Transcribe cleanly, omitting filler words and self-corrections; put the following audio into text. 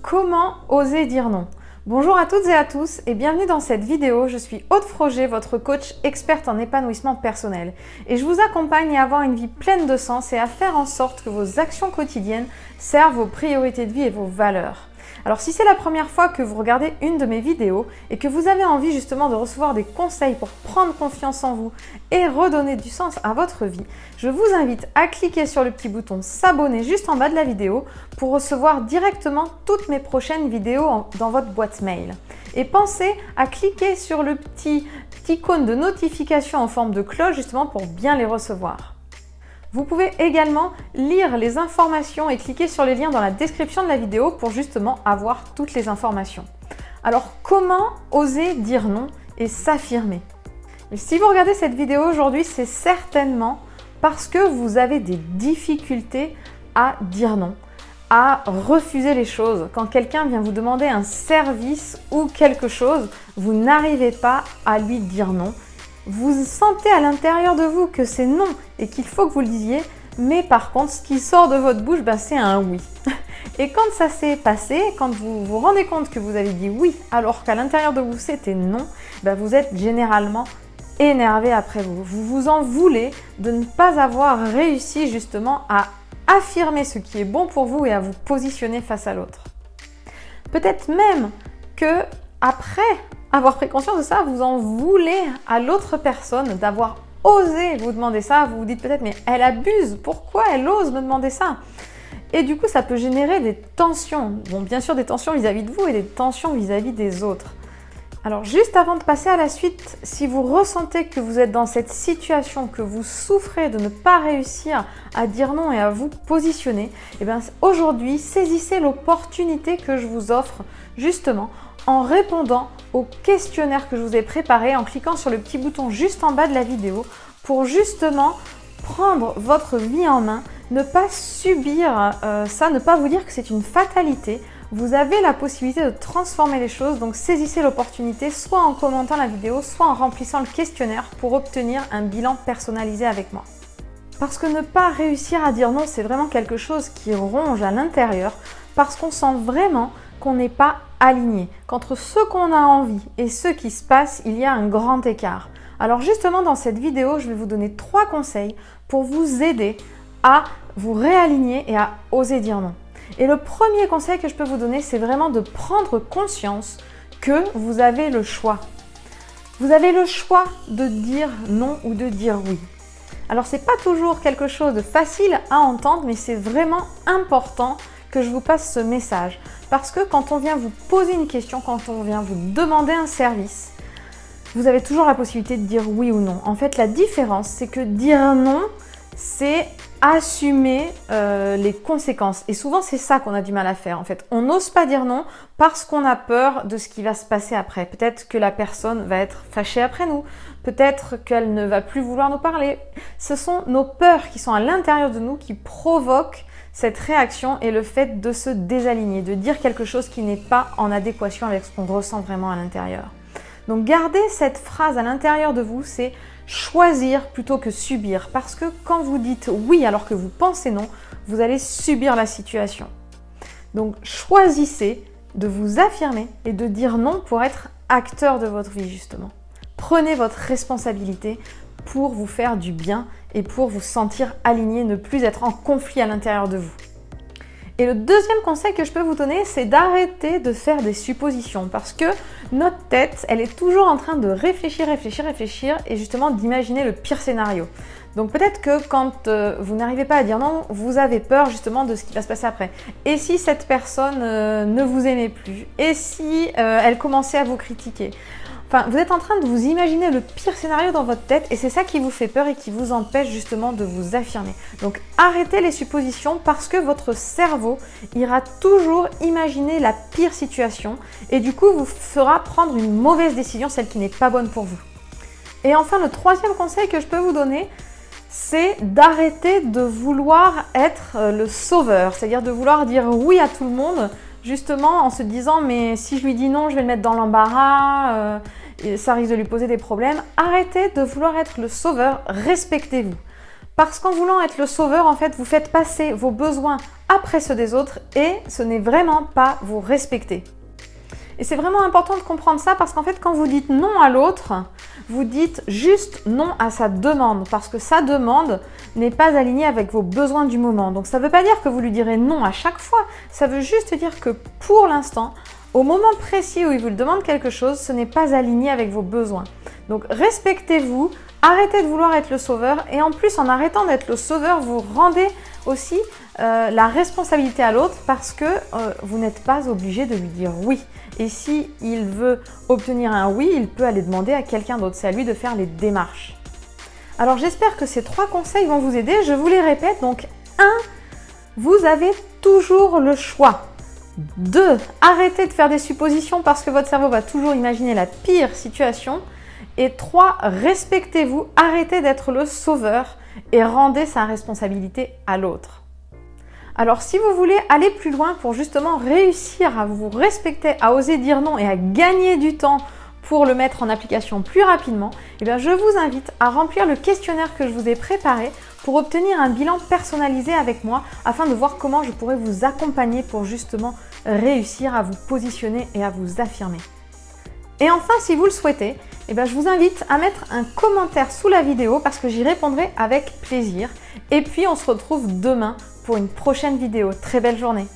Comment oser dire non? Bonjour à toutes et à tous et bienvenue dans cette vidéo. Je suis Aude Froger, votre coach experte en épanouissement personnel. Et je vous accompagne à avoir une vie pleine de sens et à faire en sorte que vos actions quotidiennes servent vos priorités de vie et vos valeurs. Alors si c'est la première fois que vous regardez une de mes vidéos et que vous avez envie justement de recevoir des conseils pour prendre confiance en vous et redonner du sens à votre vie, je vous invite à cliquer sur le petit bouton s'abonner juste en bas de la vidéo pour recevoir directement toutes mes prochaines vidéos dans votre boîte mail. Et pensez à cliquer sur le petit icône de notification en forme de cloche justement pour bien les recevoir. Vous pouvez également lire les informations et cliquer sur les liens dans la description de la vidéo pour justement avoir toutes les informations. Alors, comment oser dire non et s'affirmer? Si vous regardez cette vidéo aujourd'hui, c'est certainement parce que vous avez des difficultés à dire non, à refuser les choses. Quand quelqu'un vient vous demander un service ou quelque chose, vous n'arrivez pas à lui dire non. Vous sentez à l'intérieur de vous que c'est non et qu'il faut que vous le disiez, mais par contre, ce qui sort de votre bouche, c'est un oui. Et quand ça s'est passé, quand vous vous rendez compte que vous avez dit oui, alors qu'à l'intérieur de vous c'était non, vous êtes généralement énervé après vous. Vous vous en voulez de ne pas avoir réussi justement à affirmer ce qui est bon pour vous et à vous positionner face à l'autre. Peut-être même que après avoir pris conscience de ça, vous en voulez à l'autre personne d'avoir osé vous demander ça. Vous vous dites peut-être, mais elle abuse, pourquoi elle ose me demander ça? Et du coup, ça peut générer des tensions. Bon, bien sûr, des tensions vis-à-vis de vous et des tensions vis-à-vis des autres. Alors, juste avant de passer à la suite, si vous ressentez que vous êtes dans cette situation, que vous souffrez de ne pas réussir à dire non et à vous positionner, aujourd'hui, saisissez l'opportunité que je vous offre justement en répondant au questionnaire que je vous ai préparé, en cliquant sur le petit bouton juste en bas de la vidéo pour justement prendre votre vie en main, ne pas subir ça, ne pas vous dire que c'est une fatalité. Vous avez la possibilité de transformer les choses, donc saisissez l'opportunité soit en commentant la vidéo, soit en remplissant le questionnaire pour obtenir un bilan personnalisé avec moi. Parce que ne pas réussir à dire non, c'est vraiment quelque chose qui ronge à l'intérieur, parce qu'on sent vraiment qu'on n'est pas aligné, qu'entre ce qu'on a envie et ce qui se passe, il y a un grand écart. Alors justement, dans cette vidéo, je vais vous donner 3 conseils pour vous aider à vous réaligner et à oser dire non. Et le premier conseil que je peux vous donner, c'est vraiment de prendre conscience que vous avez le choix. Vous avez le choix de dire non ou de dire oui. Alors, c'est pas toujours quelque chose de facile à entendre, mais c'est vraiment important que je vous passe ce message. Parce que quand on vient vous poser une question, quand on vient vous demander un service, vous avez toujours la possibilité de dire oui ou non. En fait, la différence, c'est que dire non, c'est assumer les conséquences. Et souvent, c'est ça qu'on a du mal à faire. En fait, on n'ose pas dire non parce qu'on a peur de ce qui va se passer après. Peut-être que la personne va être fâchée après nous. Peut-être qu'elle ne va plus vouloir nous parler. Ce sont nos peurs qui sont à l'intérieur de nous qui provoquent cette réaction et le fait de se désaligner, de dire quelque chose qui n'est pas en adéquation avec ce qu'on ressent vraiment à l'intérieur. Donc gardez cette phrase à l'intérieur de vous, c'est choisir plutôt que subir. Parce que quand vous dites oui alors que vous pensez non, vous allez subir la situation. Donc choisissez de vous affirmer et de dire non pour être acteur de votre vie justement. Prenez votre responsabilité pour vous faire du bien et pour vous sentir aligné, ne plus être en conflit à l'intérieur de vous. Et le deuxième conseil que je peux vous donner, c'est d'arrêter de faire des suppositions parce que notre tête, elle est toujours en train de réfléchir et justement d'imaginer le pire scénario. Donc peut-être que quand vous n'arrivez pas à dire non, vous avez peur justement de ce qui va se passer après. Et si cette personne ne vous aimait plus? Et si elle commençait à vous critiquer? Enfin, vous êtes en train de vous imaginer le pire scénario dans votre tête et c'est ça qui vous fait peur et qui vous empêche justement de vous affirmer. Donc arrêtez les suppositions parce que votre cerveau ira toujours imaginer la pire situation et du coup vous fera prendre une mauvaise décision, celle qui n'est pas bonne pour vous. Et enfin, le troisième conseil que je peux vous donner, c'est d'arrêter de vouloir être le sauveur, c'est-à-dire de vouloir dire oui à tout le monde, justement en se disant mais si je lui dis non, je vais le mettre dans l'embarras, et ça risque de lui poser des problèmes. Arrêtez de vouloir être le sauveur, respectez-vous. Parce qu'en voulant être le sauveur, en fait, vous faites passer vos besoins après ceux des autres et ce n'est vraiment pas vous respecter. Et c'est vraiment important de comprendre ça parce qu'en fait, quand vous dites non à l'autre, vous dites juste non à sa demande parce que sa demande n'est pas alignée avec vos besoins du moment. Donc ça ne veut pas dire que vous lui direz non à chaque fois, ça veut juste dire que pour l'instant, au moment précis où il vous demande quelque chose, ce n'est pas aligné avec vos besoins. Donc respectez-vous, arrêtez de vouloir être le sauveur et en plus en arrêtant d'être le sauveur, vous rendez aussi la responsabilité à l'autre parce que vous n'êtes pas obligé de lui dire oui. Et si il veut obtenir un oui, il peut aller demander à quelqu'un d'autre. C'est à lui de faire les démarches. Alors j'espère que ces 3 conseils vont vous aider. Je vous les répète. Donc 1, vous avez toujours le choix. 2, arrêtez de faire des suppositions parce que votre cerveau va toujours imaginer la pire situation. Et 3, respectez-vous, arrêtez d'être le sauveur et rendez sa responsabilité à l'autre. Alors si vous voulez aller plus loin pour justement réussir à vous respecter, à oser dire non et à gagner du temps pour le mettre en application plus rapidement, eh bien je vous invite à remplir le questionnaire que je vous ai préparé pour obtenir un bilan personnalisé avec moi afin de voir comment je pourrais vous accompagner pour justement réussir à vous positionner et à vous affirmer. Et enfin, si vous le souhaitez, eh bien, je vous invite à mettre un commentaire sous la vidéo parce que j'y répondrai avec plaisir. Et puis, on se retrouve demain pour une prochaine vidéo. Très belle journée!